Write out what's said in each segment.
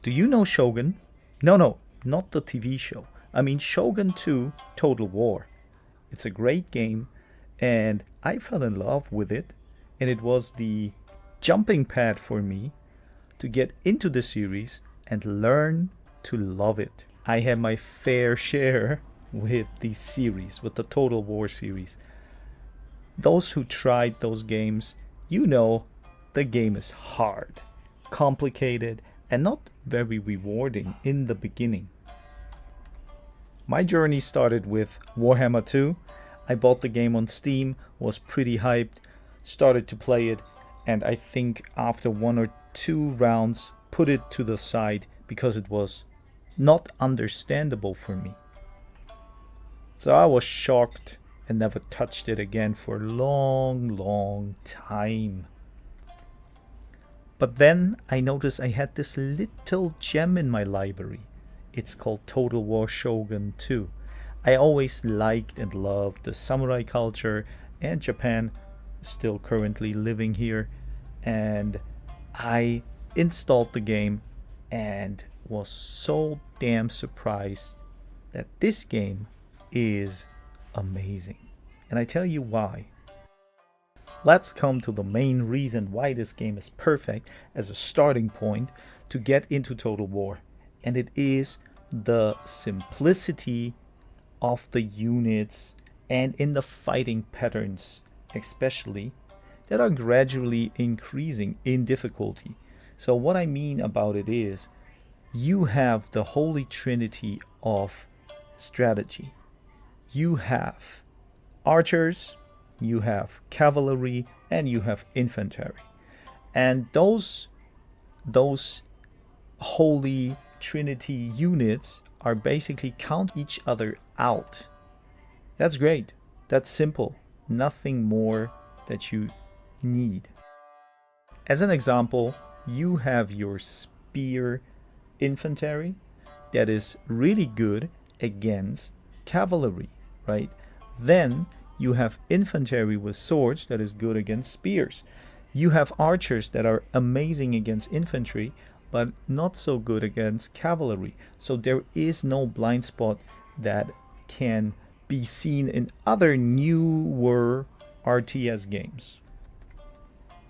Do you know Shogun? No, no, not the TV show. I mean Shogun 2 Total War. It's a great game, and I fell in love with it, and it was the jumping pad for me to get into the series and learn to love it. I had my fair share with the series, with the Total War series. Those who tried those games, you know the game is hard, complicated, and not very rewarding in the beginning. My journey started with Warhammer 2. I bought the game on Steam, was pretty hyped, started to play it, and I think after one or two rounds put it to the side because it was not understandable for me. So I was shocked and never touched it again for a long, long time. But then I noticed I had this little gem in my library. It's called Total War Shogun 2. I always liked and loved the samurai culture, and Japan, still currently living here. And I installed the game and was so damn surprised that this game is amazing. And I tell you why. Let's come to the main reason why this game is perfect as a starting point to get into Total War. And it is the simplicity of the units and in the fighting patterns, especially, that are gradually increasing in difficulty. So, what I mean about it is you have the holy trinity of strategy. You have archers, you have cavalry, and you have infantry. And those holy trinity units are basically count each other out. That's great. That's simple. Nothing more that you need. As an example, you have your spear infantry that is really good against cavalry, right? Then you have infantry with swords that is good against spears. You have archers that are amazing against infantry, but not so good against cavalry. So there is no blind spot that can be seen in other newer RTS games.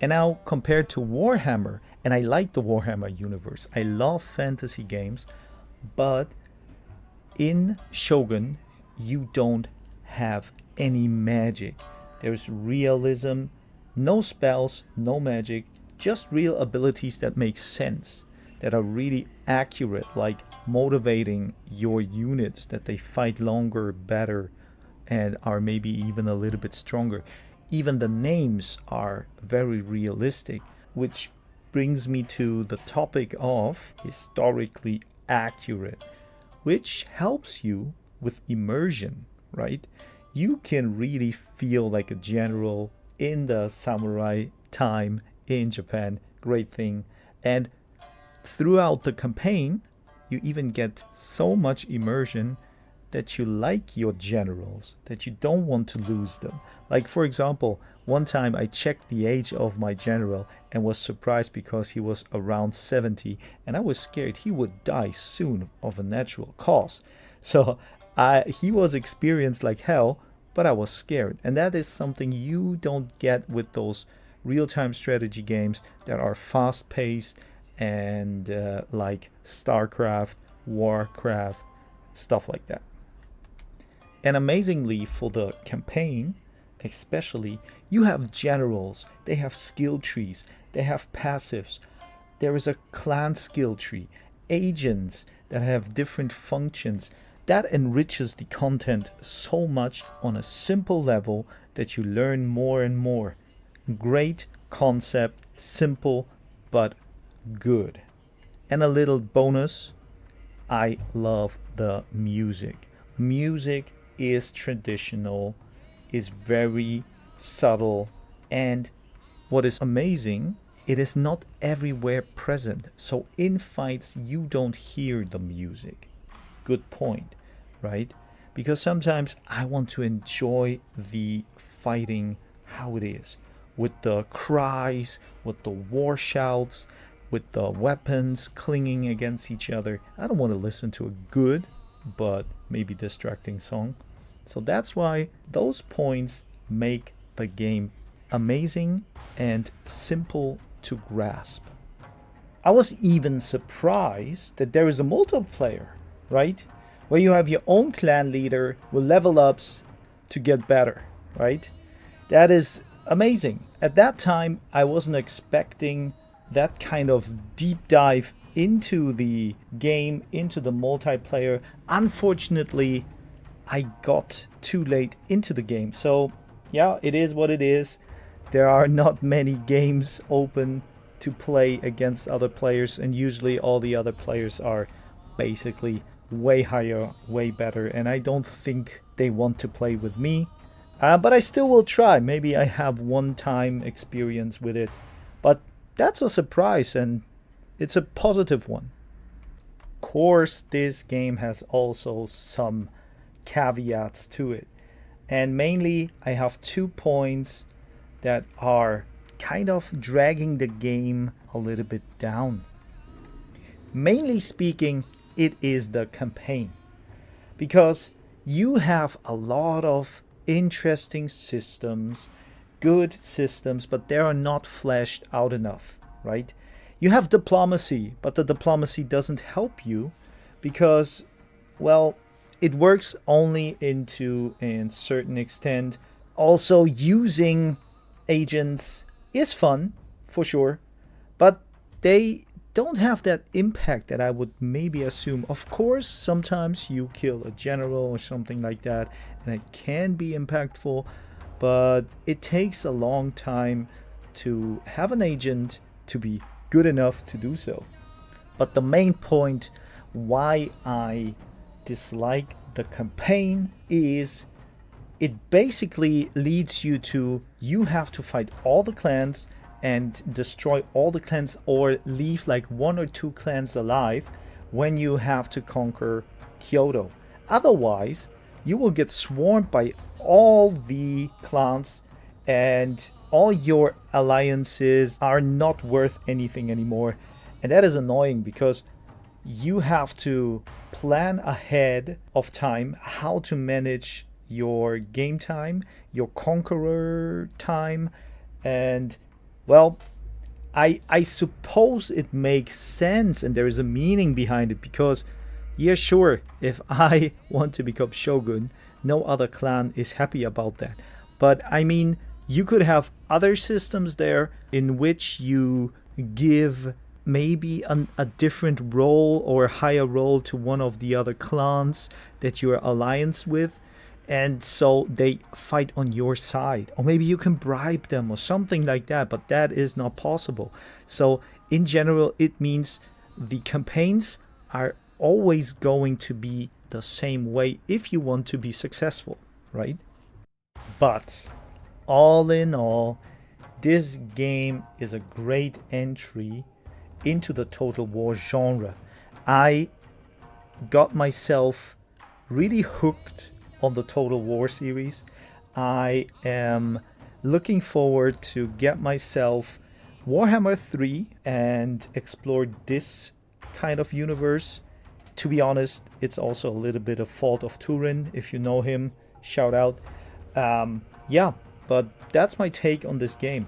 And now compared to Warhammer, and I like the Warhammer universe, I love fantasy games, but in Shogun, you don't have any magic. There's realism, no spells, no magic, just real abilities that make sense, that are really accurate, like motivating your units that they fight longer, better, and are maybe even a little bit stronger. Even the names are very realistic, which brings me to the topic of historically accurate, which helps you with immersion, right? You can really feel like a general in the samurai time in Japan. Great thing. And throughout the campaign, you even get so much immersion that you like your generals, that you don't want to lose them. Like, for example, one time I checked the age of my general and was surprised because he was around 70, and I was scared he would die soon of a natural cause. So he was experienced like hell, but I was scared. And that is something you don't get with those real-time strategy games that are fast-paced and like StarCraft, Warcraft, stuff like that. And amazingly, for the campaign, especially, you have generals, they have skill trees, they have passives, there is a clan skill tree, agents that have different functions. That enriches the content so much on a simple level that you learn more and more. Great concept, simple but good. And a little bonus, I love the music. Music is traditional, is very subtle, and what is amazing, it is not everywhere present. So in fights, you don't hear the music. Good point, right? Because sometimes I want to enjoy the fighting how it is, with the cries, with the war shouts, with the weapons clinging against each other. I don't want to listen to a good but maybe distracting song. So that's why those points make the game amazing and simple to grasp. I was even surprised that there is a multiplayer, right? Where you have your own clan leader with level ups to get better, right? That is amazing. At that time, I wasn't expecting that kind of deep dive into the game, into the multiplayer. Unfortunately, I got too late into the game. So, yeah, it is what it is. There are not many games open to play against other players, and usually all the other players are basically way higher, way better, and I don't think they want to play with me. But I still will try. Maybe I have one time experience with it. But that's a surprise, and it's a positive one. Of course, this game has also some caveats to it. And mainly, I have 2 points that are kind of dragging the game a little bit down. Mainly speaking, it is the campaign. Because you have a lot of interesting systems, good systems, but they are not fleshed out enough, right? You have diplomacy, but the diplomacy doesn't help you because, well, it works only into a certain extent. Also, using agents is fun, for sure, but they don't have that impact that I would maybe assume. Of course, sometimes you kill a general or something like that, and it can be impactful, but it takes a long time to have an agent to be good enough to do so. But the main point why I dislike the campaign is it basically leads you have to fight all the clans and destroy all the clans or leave like one or two clans alive when you have to conquer Kyoto. Otherwise, you will get swarmed by all the clans and all your alliances are not worth anything anymore. And that is annoying because you have to plan ahead of time how to manage your game time, your conqueror time, and well, I suppose it makes sense and there is a meaning behind it because, yeah, sure, if I want to become Shogun, no other clan is happy about that. But I mean, you could have other systems there in which you give maybe a different role or a higher role to one of the other clans that you're alliance with, and so they fight on your side, or maybe you can bribe them or something like that, but that is not possible. So in general, it means the campaigns are always going to be the same way if you want to be successful, right? But all in all, this game is a great entry into the Total War genre. I got myself really hooked on the Total War series. I am looking forward to get myself Warhammer 3 and explore this kind of universe. To be honest, it's also a little bit of Fault of Turin. If you know him, shout out. Yeah, but that's my take on this game.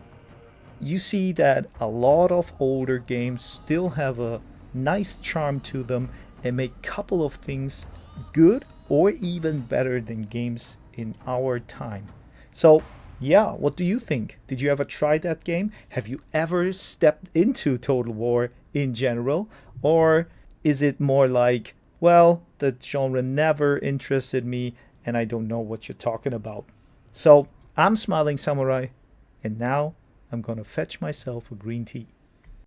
You see that a lot of older games still have a nice charm to them and make a couple of things good or even better than games in our time. So, yeah, what do you think? Did you ever try that game? Have you ever stepped into Total War in general? Or is it more like, well, the genre never interested me and I don't know what you're talking about? So, I'm Smiling Samurai, and now I'm gonna fetch myself a green tea.